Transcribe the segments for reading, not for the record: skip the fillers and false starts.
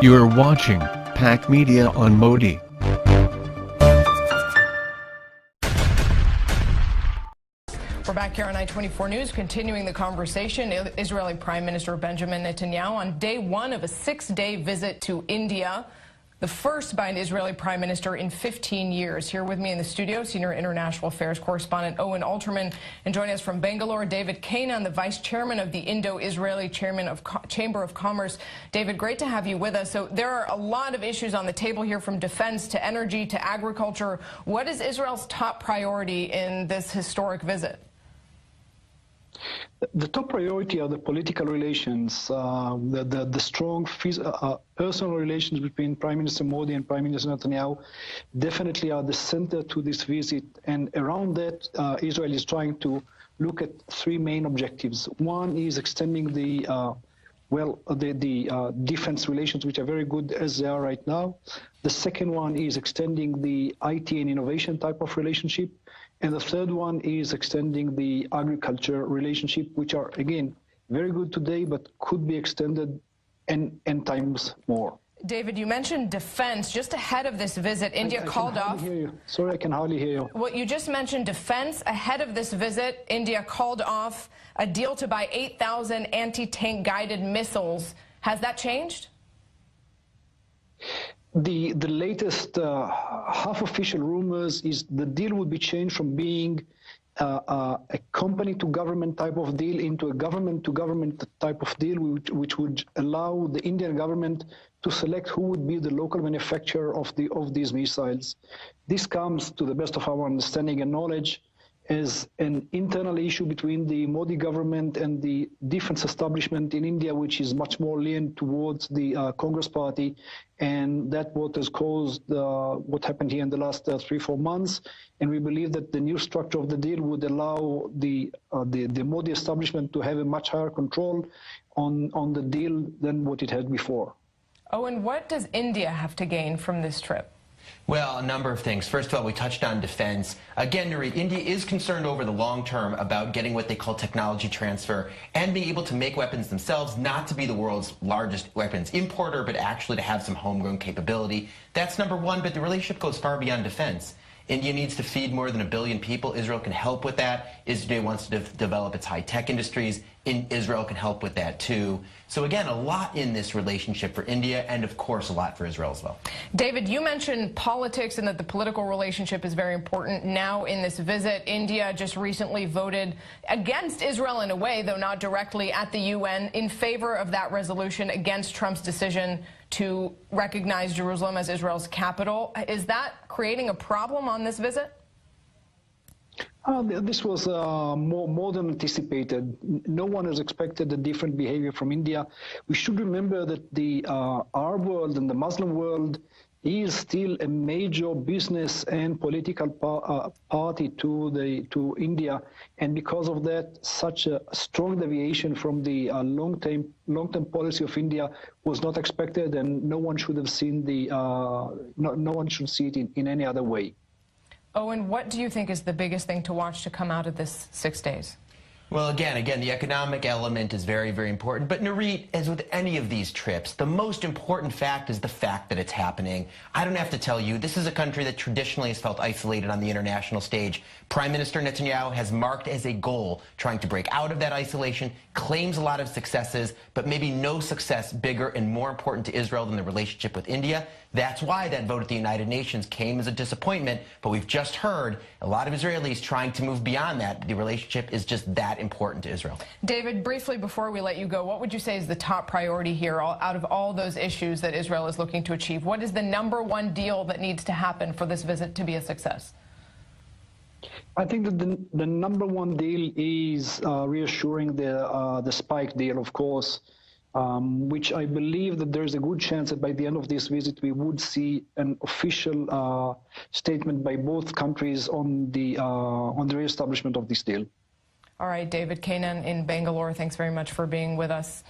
You are watching Pack Media on Modi. We're back here on I-24 News, continuing the conversation. Israeli Prime Minister Benjamin Netanyahu on day one of a 6-day visit to India, the first by an Israeli Prime Minister in 15 years. Here with me in the studio, Senior International Affairs Correspondent Owen Alterman, and joining us from Bangalore, David Kainan, the Vice Chairman of the Indo-Israeli Chairman of Chamber of Commerce. David, great to have you with us. So there are a lot of issues on the table here, from defense to energy to agriculture. What is Israel's top priority in this historic visit? The top priority are the political relations, the strong personal relations between Prime Minister Modi and Prime Minister Netanyahu definitely are the center to this visit. And around that, Israel is trying to look at three main objectives. One is extending the defense relations, which are very good as they are right now. The second one is extending the IT and innovation type of relationship. And the third one is extending the agriculture relationship, which are, again, very good today, but could be extended n times more. David, you mentioned defense. Just ahead of this visit, India called off... Sorry, I can hardly hear you. Well, you just mentioned defense. Ahead of this visit, India called off a deal to buy 8,000 anti-tank guided missiles. Has that changed? The latest half-official rumors is the deal would be changed from being a company-to-government type of deal into a government-to-government type of deal, which would allow the Indian government to select who would be the local manufacturer of these missiles. This comes, to the best of our understanding and knowledge, as an internal issue between the Modi government and the defense establishment in India, which is much more leaned towards the Congress party. And that what has caused what happened here in the last 3-4 months. And we believe that the new structure of the deal would allow the Modi establishment to have a much higher control on the deal than what it had before. Oh, and what does India have to gain from this trip? Well, a number of things. First of all, we touched on defense. Again, Nurit, India is concerned over the long term about getting what they call technology transfer and being able to make weapons themselves, not to be the world's largest weapons importer, but actually to have some homegrown capability. That's number one, but the relationship goes far beyond defense. India needs to feed more than 1 billion people. Israel can help with that. Israel wants to develop its high-tech industries. Israel can help with that, too. So, again, a lot in this relationship for India and, of course, a lot for Israel as well. David, you mentioned politics and that the political relationship is very important now in this visit. India just recently voted against Israel in a way, though not directly, at the UN in favor of that resolution against Trump's decision to recognize Jerusalem as Israel's capital. Is that creating a problem on this visit? This was more than anticipated. No one has expected a different behavior from India. We should remember that the Arab world and the Muslim world is still a major business and political party to India, and because of that, such a strong deviation from the long-term policy of India was not expected, and no one should have seen no one should see it in any other way. Owen, what do you think is the biggest thing to watch to come out of this 6 days? Well, again, the economic element is very, very important. But, Nurit, as with any of these trips, the most important fact is the fact that it's happening. I don't have to tell you, this is a country that traditionally has felt isolated on the international stage. Prime Minister Netanyahu has marked as a goal trying to break out of that isolation, claims a lot of successes, but maybe no success bigger and more important to Israel than the relationship with India. That's why that vote at the United Nations came as a disappointment. But we've just heard a lot of Israelis trying to move beyond that. The relationship is just that important to Israel. David, briefly before we let you go, what would you say is the top priority here out of all those issues that Israel is looking to achieve? What is the #1 deal that needs to happen for this visit to be a success? I think that the #1 deal is reassuring the spike deal, of course, which I believe that there is a good chance that by the end of this visit we would see an official statement by both countries on the reestablishment of this deal. All right, David Kainan in Bangalore, thanks very much for being with us.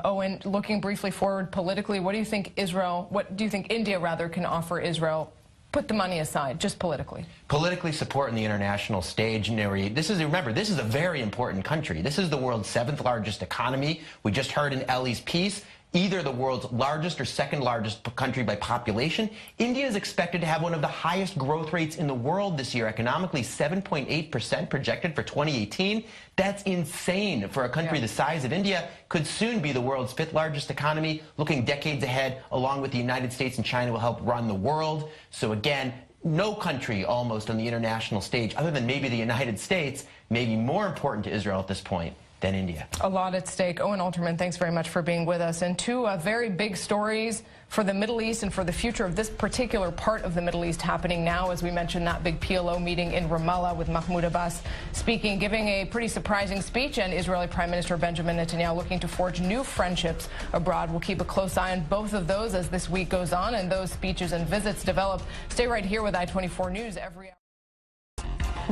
Owen, looking briefly forward politically, what do you think India can offer Israel? Put the money aside, just politically. Politically support in the international stage, Neri. Remember, this is a very important country. This is the world's 7th largest economy. We just heard in Ellie's piece, either the world's largest or second largest country by population. India is expected to have one of the highest growth rates in the world this year, economically 7.8% projected for 2018. That's insane for a country the size of India. Could soon be the world's fifth largest economy. Looking decades ahead, along with the United States and China, will help run the world. So again, no country almost on the international stage, other than maybe the United States, may be more important to Israel at this point than India. A lot at stake. Owen Alterman, thanks very much for being with us. And two very big stories for the Middle East and for the future of this particular part of the Middle East happening now. As we mentioned, that big PLO meeting in Ramallah with Mahmoud Abbas speaking, giving a pretty surprising speech, and Israeli Prime Minister Benjamin Netanyahu looking to forge new friendships abroad. We'll keep a close eye on both of those as this week goes on and those speeches and visits develop. Stay right here with I-24 News every hour.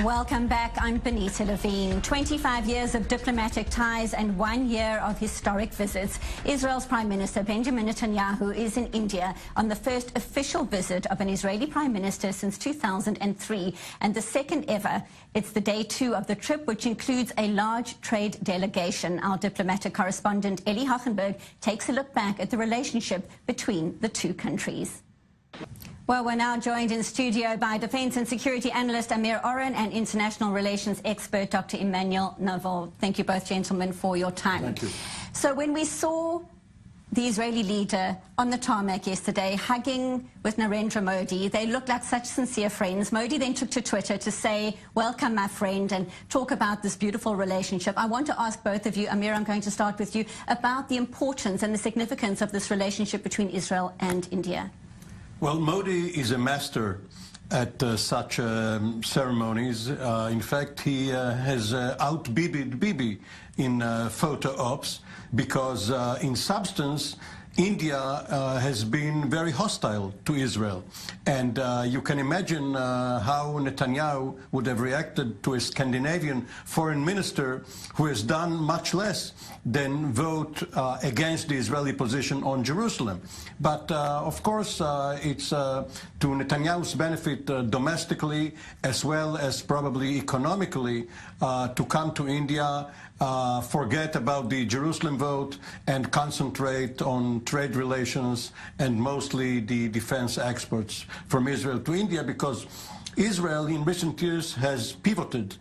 Welcome back. I'm Benita Levine. 25 years of diplomatic ties and 1 year of historic visits. Israel's Prime Minister Benjamin Netanyahu is in India on the first official visit of an Israeli Prime Minister since 2003 and the second ever. It's the day 2 of the trip, which includes a large trade delegation. Our diplomatic correspondent Eli Hochenberg takes a look back at the relationship between the two countries. Well, we're now joined in studio by defense and security analyst Amir Oren and international relations expert Dr. Emmanuel Naval. Thank you both, gentlemen, for your time. Thank you. So when we saw the Israeli leader on the tarmac yesterday hugging with Narendra Modi, they looked like such sincere friends. Modi then took to Twitter to say, "Welcome, my friend," and talk about this beautiful relationship. I want to ask both of you, Amir, I'm going to start with you, about the importance and the significance of this relationship between Israel and India. Well, Modi is a master at such ceremonies. In fact, he has out-Bibi'd Bibi in photo ops because, in substance, India has been very hostile to Israel. And you can imagine how Netanyahu would have reacted to a Scandinavian foreign minister who has done much less than vote against the Israeli position on Jerusalem. But of course, it's to Netanyahu's benefit domestically as well as probably economically to come to India, forget about the Jerusalem vote and concentrate on trade relations and mostly the defense exports from Israel to India, because Israel in recent years has pivoted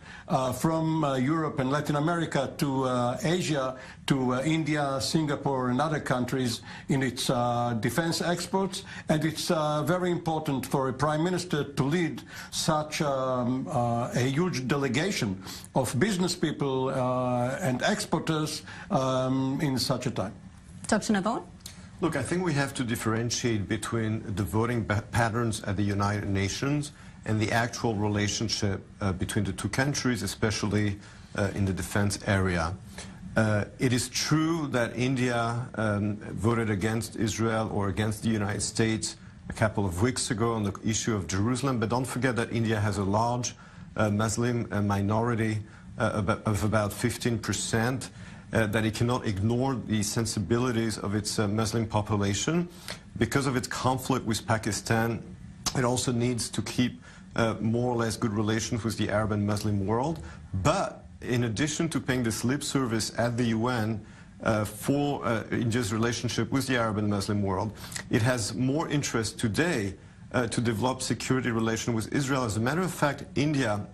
from Europe and Latin America to Asia, to India, Singapore and other countries in its defense exports, and it's very important for a prime minister to lead such a huge delegation of business people and exporters in such a time. Dr. Naval? Look, I think we have to differentiate between the voting patterns at the United Nations and the actual relationship between the two countries, especially in the defense area. It is true that India voted against Israel or against the United States a couple of weeks ago on the issue of Jerusalem, but don't forget that India has a large Muslim minority of about 15%, that it cannot ignore the sensibilities of its Muslim population. Because of its conflict with Pakistan, it also needs to keep more or less good relations with the Arab and Muslim world. But in addition to paying this lip service at the UN for India's relationship with the Arab and Muslim world, it has more interest today to develop security relations with Israel. As a matter of fact, India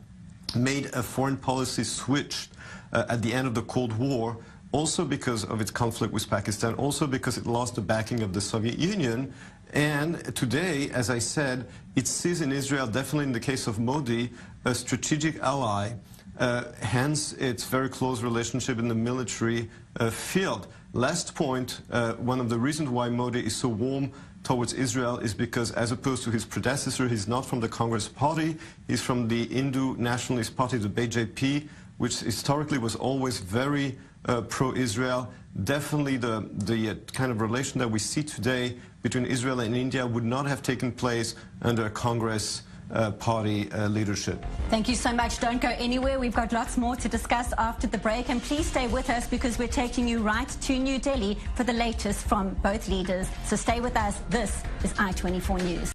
made a foreign policy switch at the end of the Cold War, also because of its conflict with Pakistan, also because it lost the backing of the Soviet Union. And today, as I said, it sees in Israel, definitely in the case of Modi, a strategic ally, hence its very close relationship in the military field. Last point, one of the reasons why Modi is so warm towards Israel is because, as opposed to his predecessor, he's not from the Congress party, he's from the Hindu Nationalist Party, the BJP, which historically was always very pro-Israel. Definitely the kind of relation that we see today between Israel and India would not have taken place under a Congress party leadership. Thank you so much. Don't go anywhere. We've got lots more to discuss after the break, and please stay with us because we're taking you right to New Delhi for the latest from both leaders. So stay with us. This is I-24 News.